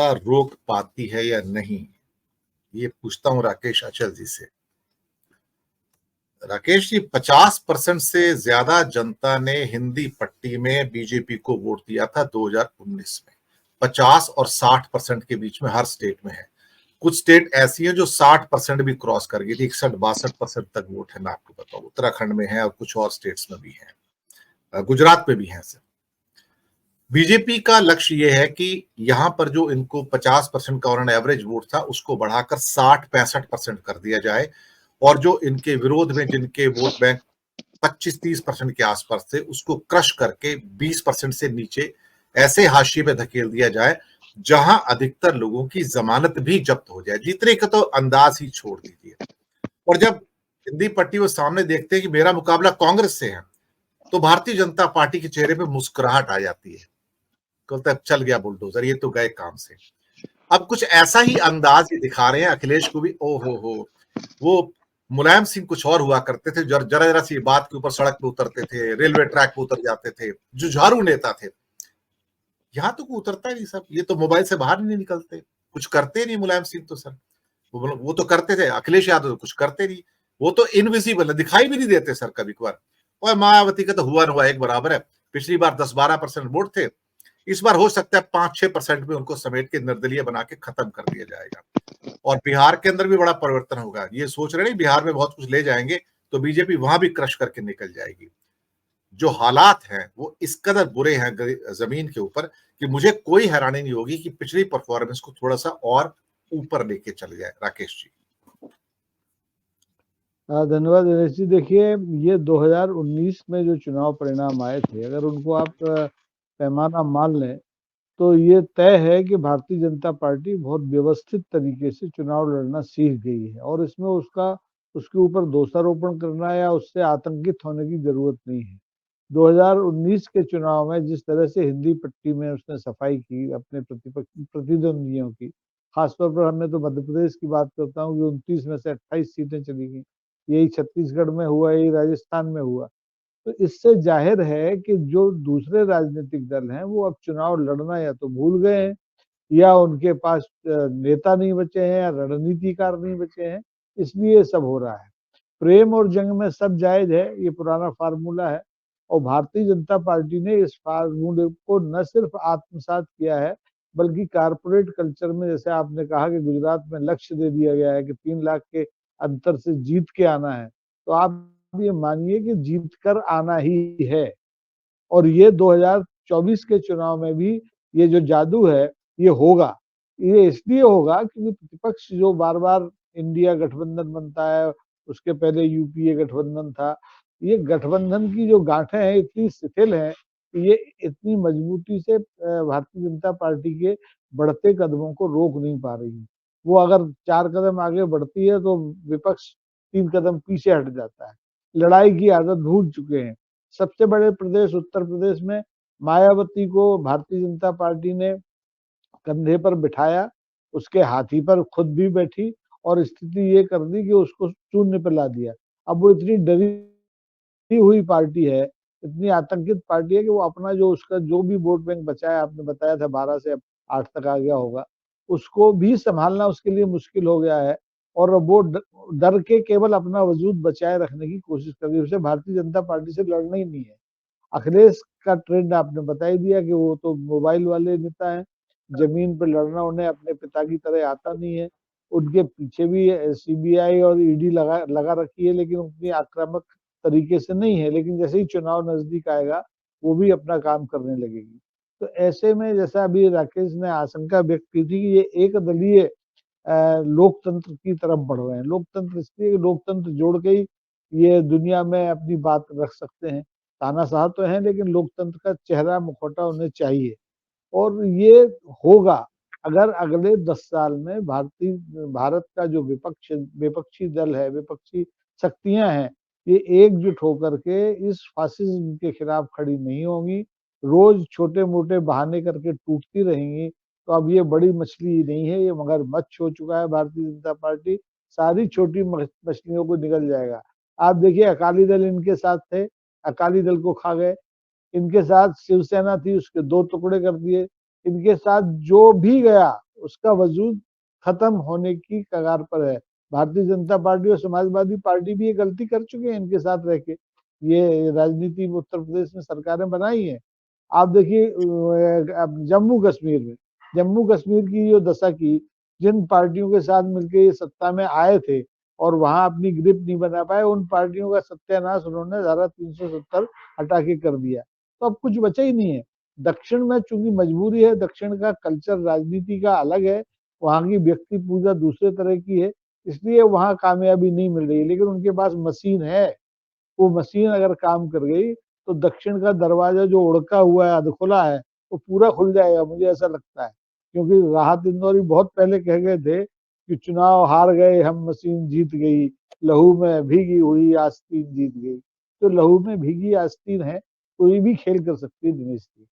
रोक पाती है या नहीं, ये पूछता हूं राकेश अचल जी से। राकेश जी, 50% से ज्यादा जनता ने हिंदी पट्टी में बीजेपी को वोट दिया था 2019 में। 50 और 60% के बीच में हर स्टेट में है। कुछ स्टेट ऐसी हैं जो 60% भी क्रॉस कर गई थी, 61-62% तक वोट है। मैं आपको बताऊं, उत्तराखंड में है और कुछ और स्टेट्स में भी है, गुजरात में भी है सर। बीजेपी का लक्ष्य यह है कि यहां पर जो इनको 50% का उन्होंने एवरेज वोट था उसको बढ़ाकर 60-65% कर दिया जाए, और जो इनके विरोध में जिनके वोट बैंक 25-30% के आसपास थे उसको क्रश करके 20% से नीचे ऐसे हाशिए पे धकेल दिया जाए जहां अधिकतर लोगों की जमानत भी जब्त हो जाए। जीतने का तो अंदाज ही छोड़ दीजिए। और जब हिंदी पट्टी वो सामने देखते हैं कि मेरा मुकाबला कांग्रेस से है, तो भारतीय जनता पार्टी के चेहरे पे मुस्कुराहट आ जाती है। बोलता है चल गया बुलडोजर, ये तो गए काम से। अब कुछ ऐसा ही अंदाज ये दिखा रहे हैं अखिलेश को भी। ओ हो, वो मुलायम सिंह कुछ और हुआ करते थे, जरा जरा सी बात के ऊपर सड़क पे उतरते थे, रेलवे ट्रैक पे उतर जाते थे, जुझारू नेता थे। यहाँ तो कोई उतरता ही नहीं सब, ये तो मोबाइल से बाहर नहीं निकलते, कुछ करते नहीं मुलायम सिंह तो सर। वो तो करते थे, अखिलेश यादव तो कुछ करते नहीं, वो तो इनविजिबल है, दिखाई भी नहीं देते सर कभी कभार। और मायावती का तो हुआ न हुआ एक बराबर है। पिछली बार 10-12% वोट थे, इस बार हो सकता है 5-6% में उनको समेट के निर्दलीय बना के खत्म कर दिया जाएगा। और बिहार के अंदर भी बड़ा परिवर्तन होगा। ये सोच रहे नहीं बिहार में बहुत कुछ ले जाएंगे तो बीजेपी वहां भी क्रश करके निकल जाएगी। जो हालात हैं वो इस कदर बुरे हैं जमीन के ऊपर कि मुझे कोई हैरानी नहीं होगी कि पिछली परफॉर्मेंस को थोड़ा सा और ऊपर लेके चले जाए। राकेश जी। धन्यवाद दिनेश जी। देखिए, ये 2019 में जो चुनाव परिणाम आए थे, अगर उनको आप पैमाना मान लें तो ये तय है कि भारतीय जनता पार्टी बहुत व्यवस्थित तरीके से चुनाव लड़ना सीख गई है, और इसमें उसके ऊपर दोषारोपण करना या उससे आतंकित होने की जरूरत नहीं है। 2019 के चुनाव में जिस तरह से हिंदी पट्टी में उसने सफाई की अपने प्रतिद्वंदियों की, खासतौर पर मैं तो मध्य प्रदेश की बात करता हूँ कि 29 में से 28 सीटें चली गई। यही छत्तीसगढ़ में हुआ, यही राजस्थान में हुआ। तो इससे जाहिर है कि जो दूसरे राजनीतिक दल हैं वो अब चुनाव लड़ना या तो भूल गए हैं, या उनके पास नेता नहीं बचे हैं, या रणनीतिकार नहीं बचे हैं, इसलिए ये सब हो रहा है। प्रेम और जंग में सब जायज है, ये पुराना फार्मूला है। और भारतीय जनता पार्टी ने इस फार्मूले को न सिर्फ आत्मसात किया है, बल्कि कारपोरेट कल्चर में, जैसे आपने कहा कि गुजरात में लक्ष्य दे दिया गया है कि 3 लाख के अंतर से जीत के आना है, तो आप ये मानिए कि जीत कर आना ही है। और ये 2024 के चुनाव में भी ये जो जादू है ये होगा। ये इसलिए होगा क्योंकि प्रतिपक्ष जो बार बार इंडिया गठबंधन बनता है, उसके पहले यूपीए गठबंधन था, ये गठबंधन की जो गांठें हैं इतनी शिथिल हैं कि ये इतनी मजबूती से भारतीय जनता पार्टी के बढ़ते कदमों को रोक नहीं पा रही है। वो अगर 4 कदम आगे बढ़ती है तो विपक्ष 3 कदम पीछे हट जाता है। लड़ाई की आदत भूल चुके हैं। सबसे बड़े प्रदेश उत्तर प्रदेश में मायावती को भारतीय जनता पार्टी ने कंधे पर बिठाया, उसके हाथी पर खुद भी बैठी, और स्थिति ये कर दी कि उसको शून्य पर ला दिया। अब वो इतनी डरी हुई पार्टी है, इतनी आतंकित पार्टी है कि वो अपना जो उसका जो भी वोट बैंक बचा है, आपने बताया था 12 से 8 तक आ गया होगा, उसको भी संभालना उसके लिए मुश्किल हो गया है। और वो डर के केवल अपना वजूद बचाए रखने की कोशिश कर रही है। उसे भारतीय जनता पार्टी से लड़ना ही नहीं है। अखिलेश का ट्रेंड आपने बता ही दिया कि वो तो मोबाइल वाले नेता हैं, जमीन पर लड़ना उन्हें अपने पिता की तरह आता नहीं है। उनके पीछे भी सीबीआई और ईडी लगा रखी है, लेकिन उतनी आक्रामक तरीके से नहीं है। लेकिन जैसे ही चुनाव नजदीक आएगा वो भी अपना काम करने लगेगी। तो ऐसे में जैसा अभी राकेश ने आशंका व्यक्त की थी कि ये एक दलीय लोकतंत्र की तरफ बढ़ रहे हैं। लोकतंत्र इसलिए लोकतंत्र जोड़ के ही ये दुनिया में अपनी बात रख सकते हैं। तानाशाह तो है, लेकिन लोकतंत्र का चेहरा मुखौटा उन्हें चाहिए। और ये होगा अगर अगले 10 साल में भारत का जो विपक्षी दल है, विपक्षी शक्तियां हैं, ये एकजुट होकर के इस फासिज्म के खिलाफ खड़ी नहीं होंगी, रोज छोटे मोटे बहाने करके टूटती रहेंगी। तो अब ये बड़ी मछली नहीं है, ये मगरमच्छ हो चुका है भारतीय जनता पार्टी। सारी छोटी मछलियों को निगल जाएगा। आप देखिए, अकाली दल इनके साथ थे, अकाली दल को खा गए। इनके साथ शिवसेना थी, उसके 2 टुकड़े कर दिए। इनके साथ जो भी गया उसका वजूद खत्म होने की कगार पर है। भारतीय जनता पार्टी और समाजवादी पार्टी भी ये गलती कर चुके हैं इनके साथ रह के। ये राजनीति उत्तर प्रदेश में सरकारें बनाई है। आप देखिए जम्मू कश्मीर में, जम्मू कश्मीर की जो दशा की, जिन पार्टियों के साथ मिलकर ये सत्ता में आए थे और वहां अपनी ग्रिप नहीं बना पाए, उन पार्टियों का सत्यानाश उन्होंने धारा 370 हटा के कर दिया। तो अब कुछ बचा ही नहीं है। दक्षिण में चूंकि मजबूरी है, दक्षिण का कल्चर राजनीति का अलग है, वहां की व्यक्ति पूजा दूसरे तरह की है, इसलिए वहां कामयाबी नहीं मिल रही। लेकिन उनके पास मशीन है, वो मशीन अगर काम कर गई तो दक्षिण का दरवाजा जो उड़का हुआ है, अधखुला है, वो पूरा खुल जाएगा, मुझे ऐसा लगता है। क्योंकि राहत इंदौरी बहुत पहले कह गए थे कि चुनाव हार गए हम, मशीन जीत गई, लहू में भीगी हुई आस्तीन जीत गई। तो लहू में भीगी आस्तीन है, कोई भी खेल कर सकती है दिनेश जी।